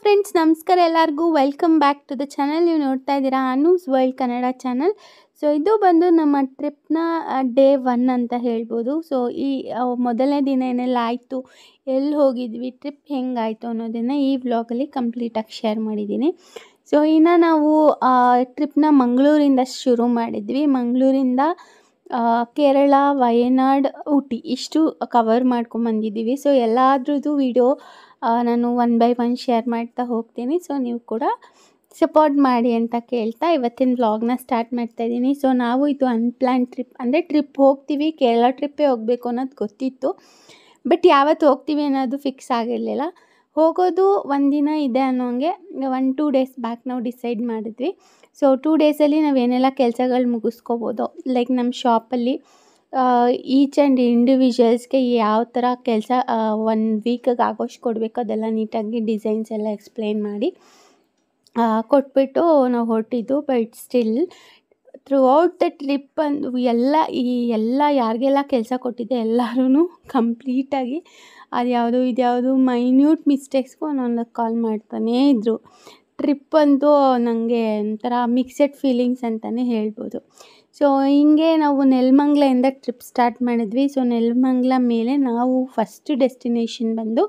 Friends, ನಮಸ್ಕಾರ ಎಲ್ಲರಿಗೂ. Welcome back to the channel. ನೀವು ನೋಡ್ತಾ ಇದ್ದೀರಾ Anu's world Kannada channel. So ಇದು ಬಂದು ನಮ್ಮ ಟ್ರಿಪ್ನ ಡೇ 1 ಅಂತ ಹೇಳ್ಬೋದು. ಸೊ ಈ ಮೊದಲನೇ ದಿನ ಏನೆಲ್ಲ ಆಯಿತು, ಎಲ್ಲಿ ಹೋಗಿದ್ವಿ, ಟ್ರಿಪ್ ಹೆಂಗಾಯಿತು ಅನ್ನೋದನ್ನು ಈ ವ್ಲಾಗಲ್ಲಿ ಕಂಪ್ಲೀಟಾಗಿ ಶೇರ್ ಮಾಡಿದ್ದೀನಿ. ಸೊ ಇನ್ನು ನಾವು ಟ್ರಿಪ್ನ ಮಂಗಳೂರಿಂದ ಶುರು ಮಾಡಿದ್ವಿ. ಮಂಗಳೂರಿಂದ ಕೇರಳ, ವಯನಾಡ್, ಊಟಿ ಇಷ್ಟು ಕವರ್ ಮಾಡ್ಕೊಂಬಂದಿದ್ದೀವಿ. ಸೊ ಎಲ್ಲಾದ್ರದ್ದು ವಿಡಿಯೋ ನಾನು 1 by 1 ಶೇರ್ ಮಾಡ್ತಾ ಹೋಗ್ತೀನಿ. ಸೊ ನೀವು ಕೂಡ ಸಪೋರ್ಟ್ ಮಾಡಿ ಅಂತ ಕೇಳ್ತಾ ಇವತ್ತಿನ ವ್ಲಾಗ್ನ ಸ್ಟಾರ್ಟ್ ಮಾಡ್ತಾಯಿದ್ದೀನಿ. ಸೊ ನಾವು ಇದು ಅನ್ಪ್ಲ್ಯಾನ್ ಟ್ರಿಪ್, ಅಂದರೆ ಟ್ರಿಪ್ ಹೋಗ್ತೀವಿ, ಕೇರಳ ಟ್ರಿಪ್ಪೇ ಹೋಗಬೇಕು ಅನ್ನೋದು ಗೊತ್ತಿತ್ತು. ಬಟ್ ಯಾವತ್ತು ಹೋಗ್ತೀವಿ ಅನ್ನೋದು ಫಿಕ್ಸ್ ಆಗಿರಲಿಲ್ಲ. ಹೋಗೋದು ಒಂದಿನ ಇದೆ ಅನ್ನೋಂಗೆ 1-2 days ಬ್ಯಾಕ್ ನಾವು ಡಿಸೈಡ್ ಮಾಡಿದ್ವಿ. ಸೊ 2 daysಲ್ಲಿ ನಾವೇನೆಲ್ಲ ಕೆಲಸಗಳು ಮುಗಿಸ್ಕೋಬೋದು, ಲೈಕ್ ನಮ್ಮ ಶಾಪಲ್ಲಿ ಈಚ್ ಆ್ಯಂಡ್ ಇಂಡಿವಿಜುವಲ್ಸ್ಗೆ ಯಾವ ಥರ ಕೆಲಸ 1 ವೀಕಿಗೆ ಆಗೋಷ್ಟು ಕೊಡಬೇಕು ಅದೆಲ್ಲ ನೀಟಾಗಿ ಡಿಸೈನ್ಸ್ ಎಲ್ಲ ಎಕ್ಸ್ಪ್ಲೈನ್ ಮಾಡಿ ಕೊಟ್ಬಿಟ್ಟು ನಾವು ಹೊರಟಿದ್ದು. But still throughout the trip ಎಲ್ಲ ಯಾರಿಗೆಲ್ಲ ಕೆಲಸ ಕೊಟ್ಟಿದ್ದೆ ಎಲ್ಲರೂ ಕಂಪ್ಲೀಟಾಗಿ ಇದ್ಯಾವುದು ಮೈನ್ಯೂಟ್ ಮಿಸ್ಟೇಕ್ಸ್ಗೂ ಒಂದೊಂದು ಕಾಲ್ ಮಾಡ್ತಾನೇ ಇದ್ದರು. ಟ್ರಿಪ್ ಅಂತೂ ನನಗೆ ಒಂಥರ ಮಿಕ್ಸೆಡ್ ಫೀಲಿಂಗ್ಸ್ ಅಂತಲೇ ಹೇಳ್ಬೋದು. ಸೊ ಹಿಂಗೆ ನಾವು ನೆಲಮಂಗಲದಿಂದ ಟ್ರಿಪ್ ಸ್ಟಾರ್ಟ್ ಮಾಡಿದ್ವಿ. ಸೊ ನೆಲಮಂಗಲ ಮೇಲೆ ನಾವು ಫಸ್ಟ್ ಡೆಸ್ಟಿನೇಷನ್ ಬಂದು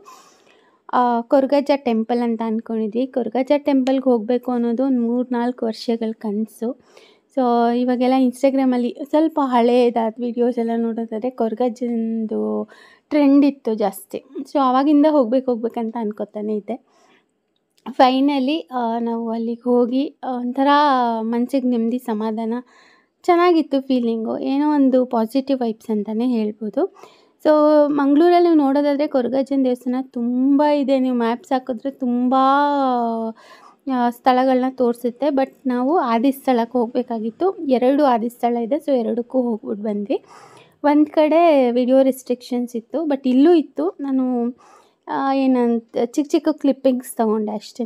ಕೊರಗಜ್ಜ ಟೆಂಪಲ್ ಅಂತ ಅಂದ್ಕೊಂಡಿದ್ವಿ. ಕೊರಗಜ್ಜ ಟೆಂಪಲ್ಗೆ ಹೋಗಬೇಕು ಅನ್ನೋದು ಒಂದು 3-4 ವರ್ಷಗಳ ಕನಸು. ಸೊ ಇವಾಗೆಲ್ಲ ಇನ್ಸ್ಟಾಗ್ರಾಮಲ್ಲಿ ಸ್ವಲ್ಪ ಹಳೇದಾದ ವೀಡಿಯೋಸ್ ಎಲ್ಲ ನೋಡೋದಾದರೆ ಕೊರಗಜ್ಜಂದು ಟ್ರೆಂಡ್ ಇತ್ತು ಜಾಸ್ತಿ. ಸೊ ಆವಾಗಿಂದ ಹೋಗ್ಬೇಕಂತ ಅನ್ಕೋತಾನೆ ಇದ್ದೆ. ಫೈನಲಿ ನಾವು ಅಲ್ಲಿಗೆ ಹೋಗಿ ಒಂಥರ ಮನಸ್ಸಿಗೆ ನೆಮ್ಮದಿ, ಸಮಾಧಾನ, ಚೆನ್ನಾಗಿತ್ತು ಫೀಲಿಂಗು. ಏನೋ ಒಂದು ಪಾಸಿಟಿವ್ ವೈಬ್ಸ್ ಅಂತಲೇ ಹೇಳ್ಬೋದು. ಸೊ ಮಂಗಳೂರಲ್ಲಿ ನೀವು ನೋಡೋದಾದರೆ ಕೊರಗಜ್ಜನ ದೇವಸ್ಥಾನ ತುಂಬ ಇದೆ. ನೀವು ಮ್ಯಾಪ್ಸ್ ಹಾಕಿದ್ರೆ ತುಂಬ ಸ್ಥಳಗಳನ್ನ ತೋರಿಸುತ್ತೆ. ಬಟ್ ನಾವು ಆದಿಸ್ಥಳಕ್ಕೆ ಹೋಗಬೇಕಾಗಿತ್ತು. 2 ಆದಿಸ್ಥಳ ಇದೆ. ಸೊ 2ಕ್ಕೂ ಹೋಗ್ಬಿಟ್ಟು ಬಂದ್ವಿ. ಒಂದು ಕಡೆ ವಿಡಿಯೋ ರೆಸ್ಟ್ರಿಕ್ಷನ್ಸ್ ಇತ್ತು, ಬಟ್ ಇಲ್ಲೂ ಇತ್ತು. ನಾನು ಏನಂತ ಚಿಕ್ಕ ಕ್ಲಿಪ್ಪಿಂಗ್ಸ್ ತೊಗೊಂಡೆ ಅಷ್ಟೇ.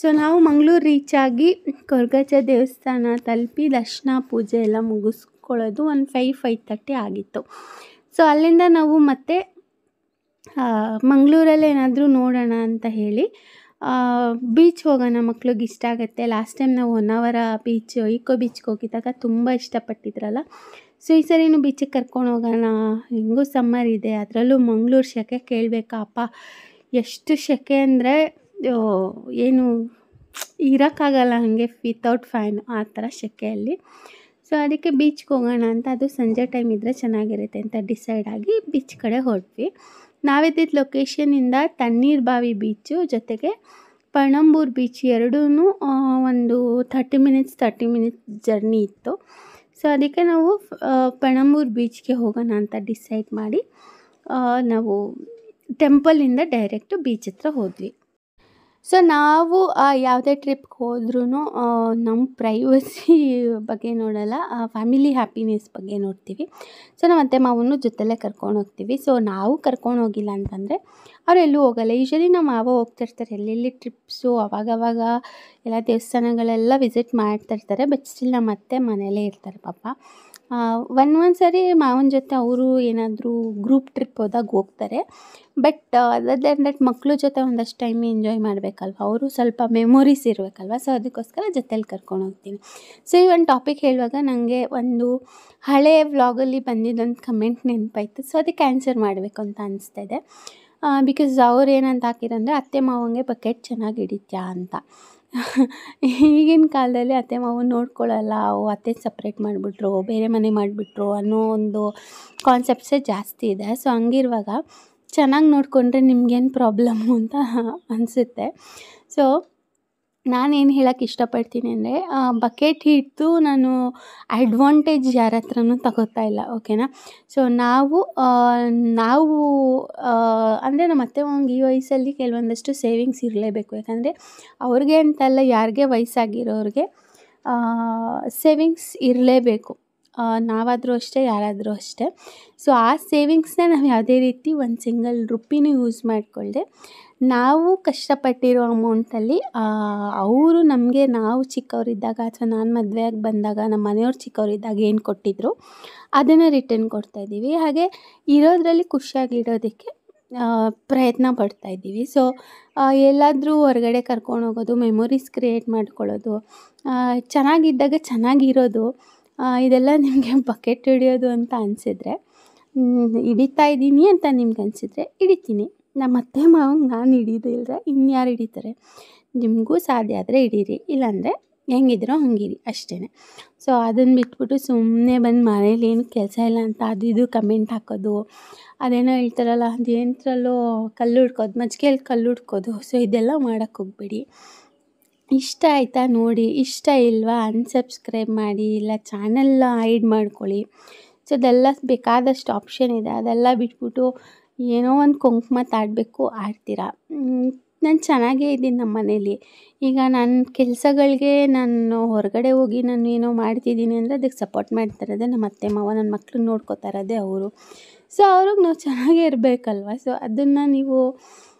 ಸೊ ನಾವು ಮಂಗಳೂರು ರೀಚ್ ಆಗಿ ಕೊರಗಜ್ಜ ದೇವಸ್ಥಾನ ತಲುಪಿ ದರ್ಶನ ಪೂಜೆ ಎಲ್ಲ ಮುಗಿಸ್ಕೊಳ್ಳೋದು ಒಂದು 5-5:30 ಆಗಿತ್ತು. ಸೊ ಅಲ್ಲಿಂದ ನಾವು ಮತ್ತೆ ಮಂಗಳೂರಲ್ಲಿ ಏನಾದರೂ ನೋಡೋಣ ಅಂತ ಹೇಳಿ ಬೀಚ್ ಹೋಗೋಣ, ಮಕ್ಳಿಗೆ ಇಷ್ಟ ಆಗುತ್ತೆ. ಲಾಸ್ಟ್ ಟೈಮ್ ನಾವು ಹೊನ್ನಾವರ ಬೀಚ್, ಈಕೋ ಬೀಚ್ಗೆ ಹೋಗಿದ್ದಾಗ ತುಂಬ ಇಷ್ಟಪಟ್ಟಿದ್ರಲ್ಲ. ಸೊ ಈ ಸರಿನೂ ಬೀಚಿಗೆ ಕರ್ಕೊಂಡು ಹೋಗೋಣ, ಹೆಂಗೂ ಸಮ್ಮರ್ ಇದೆ, ಅದರಲ್ಲೂ ಮಂಗಳೂರು ಸೆಕೆ ಕೇಳಬೇಕಾ ಅಪ್ಪ, ಎಷ್ಟು ಸೆಕೆ ಅಂದರೆ ಏನು ಇರೋಕ್ಕಾಗಲ್ಲ ಹಾಗೆ ವಿತೌಟ್ ಫ್ಯಾನ್, ಆ ಥರ ಸೆಕೆಯಲ್ಲಿ. ಸೊ ಅದಕ್ಕೆ ಬೀಚ್ಗೆ ಹೋಗೋಣ ಅಂತ, ಅದು ಸಂಜೆ ಟೈಮ್ ಇದ್ದರೆ ಚೆನ್ನಾಗಿರುತ್ತೆ ಅಂತ ಡಿಸೈಡ್ ಆಗಿ ಬೀಚ್ ಕಡೆ ಹೊರಟ್ವಿ. ನಾವಿದ್ದಿದ್ದ ಲೊಕೇಶನಿಂದ ತಣ್ಣೀರು ಬಾವಿ ಬೀಚು ಜೊತೆಗೆ ಪಣಂಬೂರು ಬೀಚ್ ಎರಡೂ ಒಂದು 30 minutes ಜರ್ನಿ ಇತ್ತು. ಸೊ ಅದಕ್ಕೆ ನಾವು ಪಣಂಬೂರು ಬೀಚ್ಗೆ ಹೋಗೋಣ ಅಂತ ಡಿಸೈಡ್ ಮಾಡಿ ನಾವು ಟೆಂಪಲಿಂದ ಡೈರೆಕ್ಟು ಬೀಚ್ ಹತ್ರ ಹೋದ್ವಿ. ಸೊ ನಾವು ಯಾವುದೇ ಟ್ರಿಪ್ಗೆ ಹೋದ್ರೂ ನಮ್ಮ ಪ್ರೈವಸಿ ಬಗ್ಗೆ ನೋಡಲ್ಲ, ಫ್ಯಾಮಿಲಿ ಹ್ಯಾಪಿನೆಸ್ ಬಗ್ಗೆ ನೋಡ್ತೀವಿ. ಸೊ ನಾವು ಅತ್ತೆ ಮಾವನೂ ಜೊತೆಲೇ ಕರ್ಕೊಂಡು ಹೋಗ್ತೀವಿ. ಸೊ ನಾವು ಕರ್ಕೊಂಡು ಹೋಗಿಲ್ಲ ಅಂತಂದರೆ ಅವರೆಲ್ಲೂ ಹೋಗಲ್ಲ. ಯೂಶ್ವಲಿ ನಮ್ಮ ಮಾವ ಹೋಗ್ತಿರ್ತಾರೆ ಎಲ್ಲೆಲ್ಲಿ ಟ್ರಿಪ್ಸು, ಅವಾಗವಾಗ ಎಲ್ಲ ದೇವಸ್ಥಾನಗಳೆಲ್ಲ ವಿಸಿಟ್ ಮಾಡ್ತಾಯಿರ್ತಾರೆ. ಬಟ್ ಸ್ಟಿಲ್ ನಮ್ಮ ಅತ್ತೆ ಮನೆಯಲ್ಲೇ ಇರ್ತಾರೆ ಪಾಪ. ಒಂದು ಸರಿ ಮಾವನ ಜೊತೆ ಅವರು ಏನಾದರೂ ಗ್ರೂಪ್ ಟ್ರಿಪ್ ಹೋದಾಗ ಹೋಗ್ತಾರೆ. ಬಟ್ ಅದರ್ ದ್ಯಾನ್ ದಟ್ ಮಕ್ಕಳು ಜೊತೆ ಒಂದಷ್ಟು ಟೈಮ್ ಎಂಜಾಯ್ ಮಾಡಬೇಕಲ್ವ, ಅವರು ಸ್ವಲ್ಪ ಮೆಮೊರೀಸ್ ಇರಬೇಕಲ್ವ. ಸೊ ಅದಕ್ಕೋಸ್ಕರ ಜೊತೆಲಿ ಕರ್ಕೊಂಡು ಹೋಗ್ತೀನಿ. ಸೊ ಈ ಒಂದು ಟಾಪಿಕ್ ಹೇಳುವಾಗ ನನಗೆ ಒಂದು ಹಳೆಯ ವ್ಲಾಗಲ್ಲಿ ಬಂದಿದ್ದೊಂದು ಕಮೆಂಟ್ ನೆನಪಾಯಿತು. ಸೊ ಅದಕ್ಕೆ ಆನ್ಸರ್ ಮಾಡಬೇಕು ಅಂತ ಅನಿಸ್ತಾಯಿದೆ. ಬಿಕಾಸ್ ಅವ್ರು ಏನಂತ ಹಾಕಿರಂದರೆ ಅತ್ತೆ ಮಾವಂಗೆ ಬಕೆಟ್ ಚೆನ್ನಾಗಿ ಹಿಡಿತ್ಯಾ ಅಂತ. ಈಗಿನ ಕಾಲದಲ್ಲಿ ಅತ್ತೆ ಮಾವನ ನೋಡ್ಕೊಳ್ಳಲ್ಲ, ಅತ್ತೆ ಸಪ್ರೇಟ್ ಮಾಡಿಬಿಟ್ರು, ಬೇರೆ ಮನೆ ಮಾಡಿಬಿಟ್ರು ಅನ್ನೋ ಒಂದು ಕಾನ್ಸೆಪ್ಟ್ಸೇ ಜಾಸ್ತಿ ಇದೆ. ಸೊ ಹಂಗಿರುವಾಗ ಚೆನ್ನಾಗಿ ನೋಡಿಕೊಂಡ್ರೆ ನಿಮ್ಗೇನು ಪ್ರಾಬ್ಲಮ್ಮು ಅಂತ ಅನಿಸುತ್ತೆ. ಸೊ ನಾನೇನು ಹೇಳೋಕ್ಕೆ ಇಷ್ಟಪಡ್ತೀನಿ ಅಂದರೆ ಬಕೆಟ್ ಹಿಡಿದು ನಾನು ಅಡ್ವಾಂಟೇಜ್ ಯಾರ ಹತ್ರನೂ ತಗೋತಾ ಇಲ್ಲ, ಓಕೆನಾ. ಸೊ ನಾವು ಅಂದರೆ ನಮ್ಮ ಅತ್ತೆ ಮಾವಂಗೆ ಈ ವಯಸ್ಸಲ್ಲಿ ಕೆಲವೊಂದಷ್ಟು ಸೇವಿಂಗ್ಸ್ ಇರಲೇಬೇಕು. ಯಾಕಂದರೆ ಅವ್ರಿಗೆ ಅಂತಲ್ಲ, ಯಾರಿಗೆ ವಯಸ್ಸಾಗಿರೋರಿಗೆ ಸೇವಿಂಗ್ಸ್ ಇರಲೇಬೇಕು. ನಾವಾದರೂ ಅಷ್ಟೇ, ಯಾರಾದರೂ ಅಷ್ಟೇ. ಸೊ ಆ ಸೇವಿಂಗ್ಸ್ನ ನಾವು ಯಾವುದೇ ರೀತಿ ಒಂದು ಸಿಂಗಲ್ ರುಪಿನೂ ಯೂಸ್ ಮಾಡಿಕೊಳ್ಳದೆ ನಾವು ಕಷ್ಟಪಟ್ಟಿರೋ ಅಮೌಂಟಲ್ಲಿ ಅವರು ನಮಗೆ, ನಾವು ಚಿಕ್ಕವರಿದ್ದಾಗ ಅಥವಾ ನಾನು ಮದುವೆಯಾಗಿ ಬಂದಾಗ ನಮ್ಮ ಮನೆಯವ್ರು ಚಿಕ್ಕವರಿದ್ದಾಗ ಏನು ಕೊಟ್ಟಿದ್ರು ಅದನ್ನು ರಿಟರ್ನ್ ಕೊಡ್ತಾಯಿದ್ದೀವಿ. ಹಾಗೆ ಇರೋದರಲ್ಲಿ ಖುಷಿಯಾಗಿಡೋದಕ್ಕೆ ಪ್ರಯತ್ನ ಪಡ್ತಾಯಿದ್ದೀವಿ. ಸೊ ಎಲ್ಲಾದರೂ ಹೊರಗಡೆ ಕರ್ಕೊಂಡು ಹೋಗೋದು, ಮೆಮೊರೀಸ್ ಕ್ರಿಯೇಟ್ ಮಾಡ್ಕೊಳ್ಳೋದು, ಚೆನ್ನಾಗಿದ್ದಾಗ ಚೆನ್ನಾಗಿರೋದು, ಇದೆಲ್ಲ ನಿಮಗೆ ಬಕೆಟ್ ಹಿಡಿಯೋದು ಅಂತ ಅನಿಸಿದ್ರೆ, ಹಿಡಿತಾ ಇದ್ದೀನಿ ಅಂತ ನಿಮ್ಗೆ ಅನಿಸಿದ್ರೆ ಹಿಡಿತೀನಿ. ನಮ್ಮ ಅತ್ತೆ ಮಾವಂಗೆ ನಾನು ಹಿಡಿಯೋದಿಲ್ಲರೆ ಇನ್ಯಾರು ಹಿಡಿತಾರೆ? ನಿಮಗೂ ಸಾಧ್ಯ ಆದರೆ ಹಿಡೀರಿ, ಇಲ್ಲಾಂದರೆ ಹೆಂಗಿದ್ರೋ ಹಂಗಿರಿ ಅಷ್ಟೇ. ಸೊ ಅದನ್ನು ಬಿಟ್ಬಿಟ್ಟು ಸುಮ್ಮನೆ ಬಂದು ಮನೇಲಿ ಏನು ಕೆಲಸ ಇಲ್ಲ ಅಂತ ಅದು ಇದು ಕಮೆಂಟ್ ಹಾಕೋದು, ಅದೇನೋ ಹೇಳ್ತಾರಲ್ಲ, ಅದೇಂತ್ರಲ್ಲೋ ಕಲ್ಲು ಹುಡ್ಕೋದು, ಮಜ್ಜಿಗೆಯಲ್ಲಿ ಕಲ್ಲು ಹುಡ್ಕೋದು. ಸೊ ಇದೆಲ್ಲ ಮಾಡೋಕ್ಕೆ ಹೋಗಬೇಡಿ. ಇಷ್ಟ ಆಯಿತಾ ನೋಡಿ, ಇಷ್ಟ ಇಲ್ವಾ ಅನ್ಸಬ್ಸ್ಕ್ರೈಬ್ ಮಾಡಿ, ಇಲ್ಲ ಚಾನಲ್ನ ಹೈಡ್ ಮಾಡ್ಕೊಳ್ಳಿ. ಸೊ ಅದೆಲ್ಲ ಬೇಕಾದಷ್ಟು ಆಪ್ಷನ್ ಇದೆ. ಅದೆಲ್ಲ ಬಿಟ್ಬಿಟ್ಟು ಏನೋ ಒಂದು ಕುಂಕುಮ ಆಡಬೇಕು ಆಡ್ತೀರಾ. ನಾನು ಚೆನ್ನಾಗೇ ಇದ್ದೀನಿ ನಮ್ಮ ಮನೇಲಿ. ಈಗ ನನ್ನ ಕೆಲಸಗಳಿಗೆ ನಾನು ಹೊರಗಡೆ ಹೋಗಿ ನಾನು ಏನೋ ಮಾಡ್ತಿದ್ದೀನಿ ಅಂದರೆ ಅದಕ್ಕೆ ಸಪೋರ್ಟ್ ಮಾಡ್ತಾ ಇರೋದೇ ನಮ್ಮ ಅತ್ತೆ ಮಾವ, ನನ್ನ ಮಕ್ಳನ್ನ ನೋಡ್ಕೋತಾ ಇರೋದೇ ಅವರು. ಸೊ ಅವ್ರಿಗೆ ನಾವು ಚೆನ್ನಾಗೇ ಇರಬೇಕಲ್ವ. ಸೊ ಅದನ್ನು ನೀವು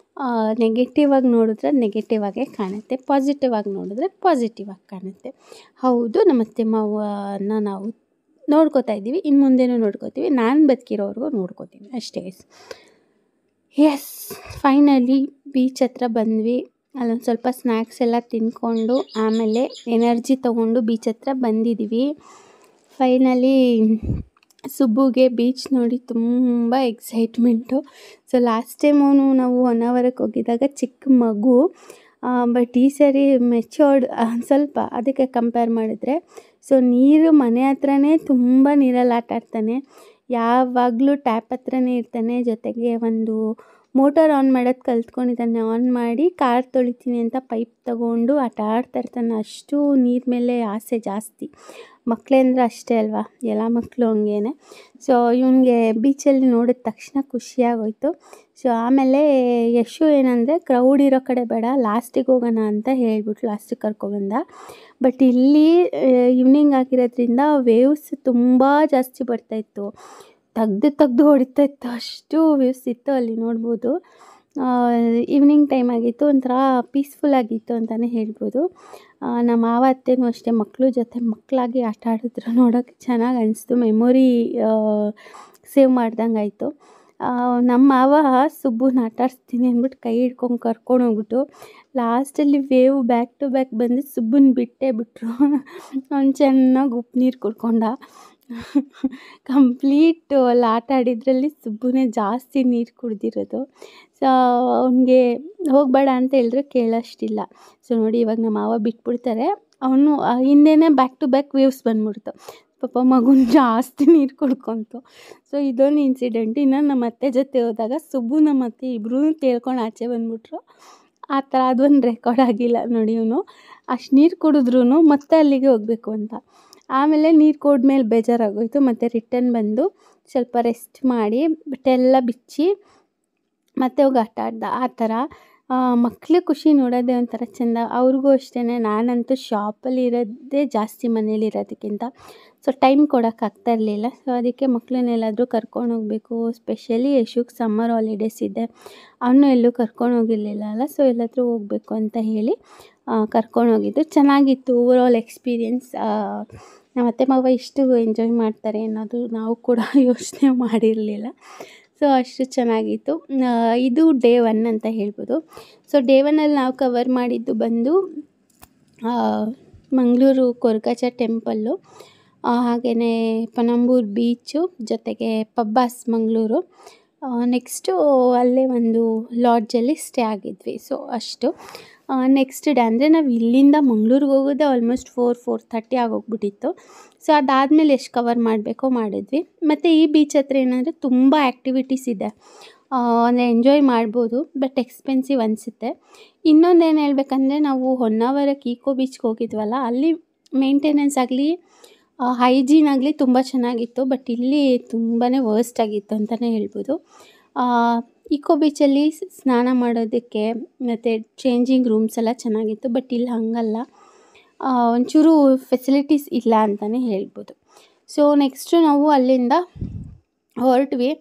ನೆಗೆಟಿವ್ ಆಗಿ ನೋಡಿದ್ರೆ ನೆಗೆಟಿವ್ ಆಗೇ ಕಾಣುತ್ತೆ, ಪಾಸಿಟಿವ್ ಆಗಿ ನೋಡಿದ್ರೆ ಪಾಸಿಟಿವ್ ಆಗಿ ಕಾಣುತ್ತೆ. ಹೌದು, ನಮ್ಮ ಅತ್ತೆ ಮಾವನ ನಾವು ನೋಡ್ಕೋತಾ ಇದ್ದೀವಿ, ಇನ್ನು ಮುಂದೆನೂ ನೋಡ್ಕೋತೀವಿ. ನಾನು ಬದುಕಿರೋವರೆಗೂ ನೋಡ್ಕೋತೀನಿ ಅಷ್ಟೇ. ಎಸ್, ಫೈನಲಿ ಬೀಚ್ ಹತ್ರ ಬಂದ್ವಿ. ಅಲ್ಲೊಂದು ಸ್ವಲ್ಪ ಸ್ನ್ಯಾಕ್ಸ್ ಎಲ್ಲ ತಿಂದ್ಕೊಂಡು ಆಮೇಲೆ ಎನರ್ಜಿ ತೊಗೊಂಡು ಬೀಚ್ ಹತ್ರ ಬಂದಿದ್ದೀವಿ. ಫೈನಲಿ ಸುಬ್ಬುಗೆ ಬೀಚ್ ನೋಡಿ ತುಂಬ ಎಕ್ಸೈಟ್ಮೆಂಟು. ಸೊ ಲಾಸ್ಟ್ ಟೈಮು ನಾವು ಹೊನ್ನಾವರಕ್ಕೆ ಹೋಗಿದ್ದಾಗ ಚಿಕ್ಕ ಮಗು, ಬಟ್ ಈ ಸರಿ ಮೆಚ್ಯೂರ್ಡ್ ಸ್ವಲ್ಪ, ಅದಕ್ಕೆ ಕಂಪೇರ್ ಮಾಡಿದ್ರೆ. ಸೊ ನೀರು ಮನೆ ಹತ್ರನೇ ತುಂಬ ನೀರಲ್ಲಿ ಆಟ ಆಡ್ತಾನೆ, ಯಾವಾಗಲೂ ಟ್ಯಾಪ್ ಹತ್ರನೇ ಇರ್ತಾನೆ. ಜೊತೆಗೆ ಒಂದು ಮೋಟರ್ ಆನ್ ಮಾಡೋದು ಕಲ್ತ್ಕೊಂಡಿದ್ದಾನೆ. ಆನ್ ಮಾಡಿ ಕಾರ್ ತೊಳಿತೀನಿ ಅಂತ ಪೈಪ್ ತಗೊಂಡು ಆಟ ಆಡ್ತಾಯಿರ್ತಾನೆ. ಅಷ್ಟು ನೀರ ಮೇಲೆ ಆಸೆ ಜಾಸ್ತಿ. ಮಕ್ಕಳೇ ಅಂದರೆ ಅಷ್ಟೇ ಅಲ್ವಾ, ಎಲ್ಲ ಮಕ್ಕಳು ಹಂಗೇನೆ. ಸೊ ಇವನಿಗೆ ಬೀಚಲ್ಲಿ ನೋಡಿದ ತಕ್ಷಣ ಖುಷಿಯಾಗೋಯ್ತು. ಸೊ ಆಮೇಲೆ ಯಶು ಏನಂದರೆ ಕ್ರೌಡ್ ಇರೋ ಕಡೆ ಬೇಡ, ಲಾಸ್ಟಿಗೆ ಹೋಗೋಣ ಅಂತ ಹೇಳ್ಬಿಟ್ಟು ಲಾಸ್ಟಿಗೆ ಕರ್ಕೊಬಂದ. ಬಟ್ ಇಲ್ಲಿ ಈವ್ನಿಂಗ್ ಆಗಿರೋದ್ರಿಂದ ವೇವ್ಸ್ ತುಂಬ ಜಾಸ್ತಿ ಬರ್ತಾಯಿತ್ತು, ತೆಗ್ದು ಹೊಡಿತಾಯಿತ್ತು, ಅಷ್ಟು ವೇವ್ಸ್ ಇತ್ತು ಅಲ್ಲಿ ನೋಡ್ಬೋದು. ಈವ್ನಿಂಗ್ ಟೈಮ್ ಆಗಿತ್ತು, ಒಂಥರ ಪೀಸ್ಫುಲ್ಲಾಗಿತ್ತು ಅಂತಲೇ ಹೇಳ್ಬೋದು. ನಮ್ಮ ಮಾವ ಅತ್ತೆನೂ ಅಷ್ಟೇ ಮಕ್ಕಳು ಜೊತೆ ಮಕ್ಕಳಾಗಿ ಆಟ ಆಡಿದ್ರು, ನೋಡೋಕ್ಕೆ ಚೆನ್ನಾಗಿ ಅನಿಸ್ತು. ಮೆಮೊರಿ ಸೇವ್ ಮಾಡ್ದಂಗೆ ಆಯಿತು. ನಮ್ಮ ಮಾವ ಸುಬ್ಬುನ ಆಟ ಆಡಿಸ್ತೀನಿ ಅಂದ್ಬಿಟ್ಟು ಕೈ ಹಿಡ್ಕೊಂಡು ಕರ್ಕೊಂಡೋಗ್ಬಿಟ್ಟು ಲಾಸ್ಟಲ್ಲಿ ವೇವ್ ಬ್ಯಾಕ್ ಟು ಬ್ಯಾಕ್ ಬಂದು ಸುಬ್ಬುನ ಬಿಟ್ಟೇ ಬಿಟ್ಟರು. ಅವ್ನು ಚೆನ್ನಾಗಿ ಉಪ್ಪು ನೀರು ಕುಡ್ಕೊಂಡ. ಕಂಪ್ಲೀಟ್ ಅಲ್ಲಿ ಆಟ ಆಡಿದ್ರಲ್ಲಿ ಸುಬ್ಬುನೇ ಜಾಸ್ತಿ ನೀರು ಕುಡ್ದಿರೋದು. ಸೊ ಅವನಿಗೆ ಹೋಗಬೇಡ ಅಂತ ಹೇಳಿದ್ರೆ ಕೇಳೋಷ್ಟಿಲ್ಲ. ಸೊ ನೋಡಿ, ಇವಾಗ ನಮ್ಮ ಮಾವ ಬಿಟ್ಬಿಡ್ತಾರೆ, ಅವನು ಹಿಂದೆನೇ ಬ್ಯಾಕ್ ಟು ಬ್ಯಾಕ್ ವೇವ್ಸ್ ಬಂದ್ಬಿಡ್ತು. ಪಾಪ ಮಗುನ ಜಾಸ್ತಿ ನೀರು ಕುಡ್ಕೊತು. ಸೊ ಇದೊಂದು ಇನ್ಸಿಡೆಂಟ್. ಇನ್ನು ನಮ್ಮ ಅತ್ತೆ ಜೊತೆ ಹೋದಾಗ ಸುಬ್ಬು ನಮ್ಮ ಅತ್ತೆ ಇಬ್ಬರೂ ತೇಳ್ಕೊಂಡು ಆಚೆ ಬಂದುಬಿಟ್ರು. ಆ ಥರ ಅದೊಂದು ರೆಕಾರ್ಡ್ ಆಗಿಲ್ಲ ನೋಡಿ. ಇವನು ಅಷ್ಟು ನೀರು ಕುಡಿದ್ರೂ ಮತ್ತೆ ಅಲ್ಲಿಗೆ ಹೋಗಬೇಕು ಅಂತ. ಆಮೇಲೆ ನೀರು ಕುಡಿದ್ಮೇಲೆ ಬೇಜಾರಾಗೋಯಿತು, ಮತ್ತು ರಿಟರ್ನ್ ಬಂದು ಸ್ವಲ್ಪ ರೆಸ್ಟ್ ಮಾಡಿ ಬಟ್ಟೆಲ್ಲ ಬಿಚ್ಚಿ ಮತ್ತೆ ಹೋಗಿ ಆಟ ಆಡ್ದ. ಆ ಥರ ಮಕ್ಕಳು ಖುಷಿ ನೋಡೋದೇ ಒಂಥರ ಚೆಂದ. ಅವ್ರಿಗೂ ಅಷ್ಟೇ. ನಾನಂತೂ ಶಾಪಲ್ಲಿ ಇರೋದೇ ಜಾಸ್ತಿ ಮನೇಲಿ ಇರೋದಕ್ಕಿಂತ. ಸೊ ಟೈಮ್ ಕೊಡೋಕ್ಕಾಗ್ತಾ ಇರಲಿಲ್ಲ. ಸೊ ಅದಕ್ಕೆ ಮಕ್ಕಳನ್ನೆಲ್ಲಾದರೂ ಕರ್ಕೊಂಡು ಹೋಗಬೇಕು. ಸ್ಪೆಷಲಿ ಯಶುಗೆ ಸಮ್ಮರ್ ಹಾಲಿಡೇಸ್ ಇದೆ, ಅವನು ಎಲ್ಲೂ ಕರ್ಕೊಂಡು ಹೋಗಿರಲಿಲ್ಲ ಅಲ್ಲ. ಸೊ ಎಲ್ಲಾದರೂ ಹೋಗಬೇಕು ಅಂತ ಹೇಳಿ ಕರ್ಕೊಂಡೋಗಿದ್ದು. ಚೆನ್ನಾಗಿತ್ತು ಓವರಾಲ್ ಎಕ್ಸ್ಪೀರಿಯೆನ್ಸ್. ನಮ್ಮ ಅತ್ತೆ ಮಾವ ಇಷ್ಟು ಎಂಜಾಯ್ ಮಾಡ್ತಾರೆ ಅನ್ನೋದು ನಾವು ಕೂಡ ಯೋಚನೆ ಮಾಡಿರಲಿಲ್ಲ. ಸೊ ಅಷ್ಟು ಚೆನ್ನಾಗಿತ್ತು. ಇದು ಡೇ 1 ಅಂತ ಹೇಳ್ಬೋದು. ಸೊ ಡೇ 1ಅಲ್ಲಿ ನಾವು ಕವರ್ ಮಾಡಿದ್ದು ಬಂದು ಮಂಗಳೂರು ಕೊರಗಜ್ಜ ಟೆಂಪಲ್ಲು, ಹಾಗೆಯೇ ಪಣಂಬೂರು ಬೀಚು, ಜೊತೆಗೆ ಪಬ್ಬಾಸ್ ಮಂಗಳೂರು. ನೆಕ್ಸ್ಟು ಅಲ್ಲೇ ಒಂದು ಲಾಡ್ಜಲ್ಲಿ ಸ್ಟೇ ಆಗಿದ್ವಿ. ಸೊ ಅಷ್ಟು. ನೆಕ್ಸ್ಟ್ ಡೇ ಅಂದರೆ ನಾವು ಇಲ್ಲಿಂದ ಮಂಗಳೂರಿಗೆ ಹೋಗೋದೇ ಆಲ್ಮೋಸ್ಟ್ 4:30 ಆಗೋಗ್ಬಿಟ್ಟಿತ್ತು. ಸೊ ಅದಾದಮೇಲೆ ಎಷ್ಟು ಕವರ್ ಮಾಡಬೇಕೋ ಮಾಡಿದ್ವಿ. ಮತ್ತು ಈ ಬೀಚ್ ಹತ್ರ ಏನಂದರೆ ತುಂಬ ಆ್ಯಕ್ಟಿವಿಟೀಸ್ ಇದೆ, ಅಂದರೆ ಎಂಜಾಯ್ ಮಾಡ್ಬೋದು, ಬಟ್ ಎಕ್ಸ್ಪೆನ್ಸಿವ್ ಅನಿಸುತ್ತೆ. ಇನ್ನೊಂದೇನು ಹೇಳ್ಬೇಕಂದ್ರೆ, ನಾವು ಹೊನ್ನಾವರಕ್ಕೆ ಈಕೋ ಬೀಚ್ಗೆ ಹೋಗಿದ್ವಲ್ಲ, ಅಲ್ಲಿ ಮೇಂಟೆನೆನ್ಸ್ ಆಗಲಿ ಹೈಜೀನ್ ಆಗಲಿ ತುಂಬ ಚೆನ್ನಾಗಿತ್ತು. ಬಟ್ ಇಲ್ಲಿ ತುಂಬಾ ವರ್ಸ್ಟ್ ಆಗಿತ್ತು ಅಂತಲೇ ಹೇಳ್ಬೋದು. ಈಕೋ ಬೀಚಲ್ಲಿ ಸ್ನಾನ ಮಾಡೋದಕ್ಕೆ ಮತ್ತು ಚೇಂಜಿಂಗ್ ರೂಮ್ಸ್ ಎಲ್ಲ ಚೆನ್ನಾಗಿತ್ತು. ಬಟ್ ಇಲ್ಲಿ ಹಾಗಲ್ಲ, ಒಂಚೂರು ಫೆಸಿಲಿಟೀಸ್ ಇಲ್ಲ ಅಂತಲೇ ಹೇಳ್ಬೋದು. ಸೊ ನೆಕ್ಸ್ಟು ನಾವು ಅಲ್ಲಿಂದ ಹೊರಟ್ವಿ.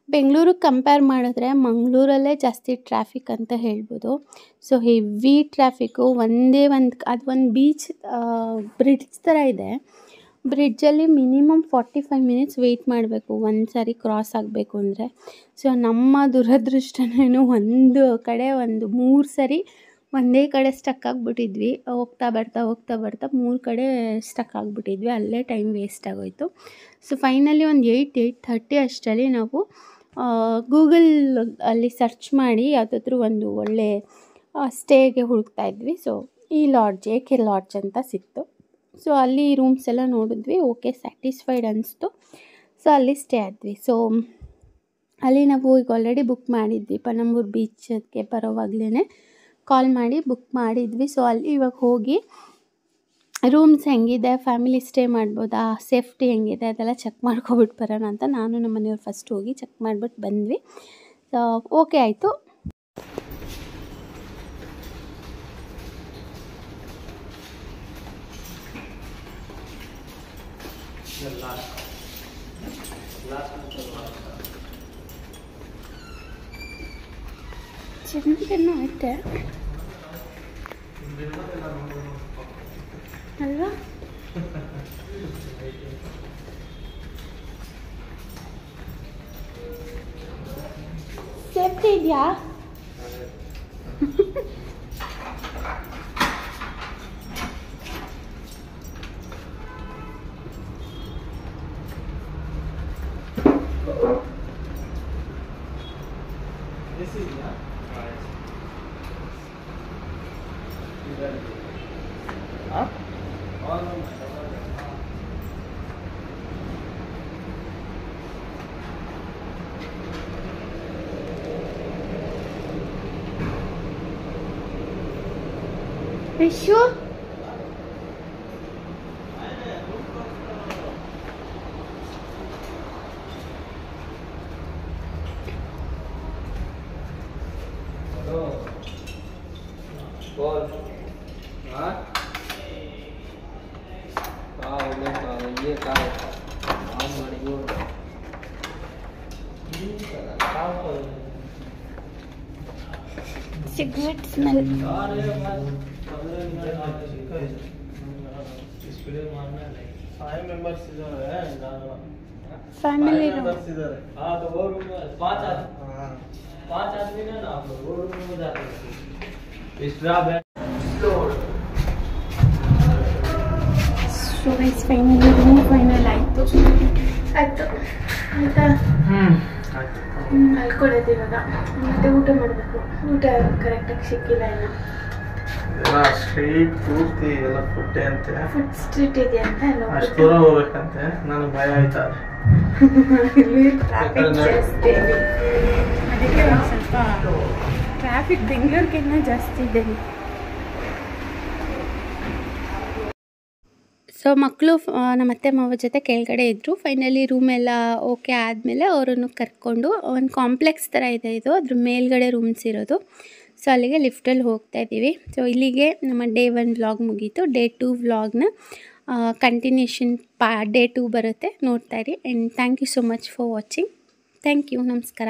ಬೆಂಗಳೂರಿಗೆ ಕಂಪೇರ್ ಮಾಡಿದ್ರೆ ಮಂಗಳೂರಲ್ಲೇ ಜಾಸ್ತಿ ಟ್ರಾಫಿಕ್ ಅಂತ ಹೇಳ್ಬೋದು. So heavy traffic. ಅದು ಒಂದು ಬೀಚ್ ಬ್ರಿಡ್ಜ್ ಥರ ಇದೆ, ಬ್ರಿಡ್ಜಲ್ಲಿ ಮಿನಿಮಮ್ 45 ಮಿನಿಟ್ಸ್ ವೆಯ್ಟ್ ಮಾಡಬೇಕು ಒಂದು ಸಾರಿ ಕ್ರಾಸ್ ಆಗಬೇಕು ಅಂದರೆ. ಸೊ ನಮ್ಮ ದುರದೃಷ್ಟನೇನು ಒಂದು ಕಡೆ ಒಂದು 3 ಸರಿ ಒಂದೇ ಕಡೆ ಸ್ಟಕ್ ಆಗಿಬಿಟ್ಟಿದ್ವಿ. ಹೋಗ್ತಾ ಬರ್ತಾ 3 ಕಡೆ ಸ್ಟಕ್ ಆಗಿಬಿಟ್ಟಿದ್ವಿ. ಅಲ್ಲೇ ಟೈಮ್ ವೇಸ್ಟ್ ಆಗೋಯಿತು. ಸೊ ಫೈನಲಿ ಒಂದು 8:30 ಅಷ್ಟರಲ್ಲಿ ನಾವು ಗೂಗಲ್ ಅಲ್ಲಿ ಸರ್ಚ್ ಮಾಡಿ ಯಾವುದಾದ್ರೂ ಒಂದು ಒಳ್ಳೆ ಸ್ಟೇಗೆ ಹುಡುಕ್ತಾ ಇದ್ವಿ. ಸೊ ಈ ಲಾಡ್ಜ್ AK ಲಾಡ್ಜ್ ಅಂತ ಸಿಕ್ತು. ಸೊ ಅಲ್ಲಿ ರೂಮ್ಸ್ ಎಲ್ಲ ನೋಡಿದ್ವಿ. ಓಕೆ, ಸ್ಯಾಟಿಸ್ಫೈಡ್ ಅನಿಸ್ತು. ಸೊ ಅಲ್ಲಿ ಸ್ಟೇ ಆದ್ವಿ. ಸೊ ಅಲ್ಲಿ ನಾವು ಈಗ ಆಲ್ರೆಡಿ ಬುಕ್ ಮಾಡಿದ್ವಿ. ಪಣಂಬೂರು ಬೀಚ್ಗೆ ಬರೋವಾಗಲೇ ಕಾಲ್ ಮಾಡಿ ಬುಕ್ ಮಾಡಿದ್ವಿ. ಸೊ ಅಲ್ಲಿ ಇವಾಗ ಹೋಗಿ ರೂಮ್ಸ್ ಹೆಂಗಿದೆ, ಫ್ಯಾಮಿಲಿ ಸ್ಟೇ ಮಾಡ್ಬೋದಾ, ಸೇಫ್ಟಿ ಹೆಂಗಿದೆ ಅದೆಲ್ಲ ಚೆಕ್ ಮಾಡ್ಕೊಬಿಟ್ಟು ಬರೋಣ ಅಂತ ನಾನು ನಮ್ಮ ಮನೆಯವ್ರು ಫಸ್ಟ್ ಹೋಗಿ ಚೆಕ್ ಮಾಡಿಬಿಟ್ಟು ಬಂದ್ವಿ. ಸೊ ಓಕೆ ಆಯಿತು. ಚೆನ್ನಾಗಿನ್ನು ಐತೆ ಅಲ್ವಾ? ಸೇಫ್ಟಿ ಇದೆಯಾ? Vishu cigarette smell. Family final ಆಯಿತು ಅಂತ ಅಲ್ಕೊಡೋದು. ಇವಾಗ ಮತ್ತೆ ಊಟ ಮಾಡಬೇಕು. ಊಟ ಕರೆಕ್ಟಾಗಿ ಸಿಕ್ಕಿಲ್ಲ ಇನ್ನು. ಸ್ಟ್ರೀಟ್ ಪೂರ್ತಿ ಎಲ್ಲ ಫುಡ್ ಅಂತೆ, ಫುಡ್ ಸ್ಟ್ರೀಟ್ ಇದೆ ಅಂತ ಅಷ್ಟು ದೂರ ಹೋಗ್ಬೇಕಂತೆ. ನನಗೆ ಭಯ ಆಯ್ತಾ ಇಲ್ಲಿ ಟ್ರಾಫಿಕ್ ಜಾಸ್ತಿ, ಅದಕ್ಕೆ ಒಂದು ಸ್ವಲ್ಪ ಟ್ರಾಫಿಕ್ ಬೆಂಗಳೂರಿಗಿನ್ನ ಜಾಸ್ತಿ ಇದೆ. ಸೊ ಮಕ್ಕಳು ನಮ್ಮ ಅತ್ತೆ ಮಾವ ಜೊತೆ ಕೆಳಗಡೆ ಇದ್ದರು. ಫೈನಲಿ ರೂಮೆಲ್ಲ ಓಕೆ ಆದಮೇಲೆ ಅವರನ್ನು ಕರ್ಕೊಂಡು ಒಂದು ಕಾಂಪ್ಲೆಕ್ಸ್ ಥರ ಇದೆ ಇದು, ಅದ್ರ ಮೇಲ್ಗಡೆ ರೂಮ್ಸ್ ಇರೋದು. ಸೊ ಅಲ್ಲಿಗೆ ಲಿಫ್ಟಲ್ಲಿ ಹೋಗ್ತಾ ಇದ್ದೀವಿ. ಸೊ ಇಲ್ಲಿಗೆ ನಮ್ಮ Day 1 ವ್ಲಾಗ್ ಮುಗೀತು. Day 2 ವ್ಲಾಗ್ನ ಕಂಟಿನ್ಯೂಷನ್ Day 2 ಬರುತ್ತೆ, ನೋಡ್ತಾ ಇರಿ. And thank you so much for watching. Thank you, ನಮಸ್ಕಾರ.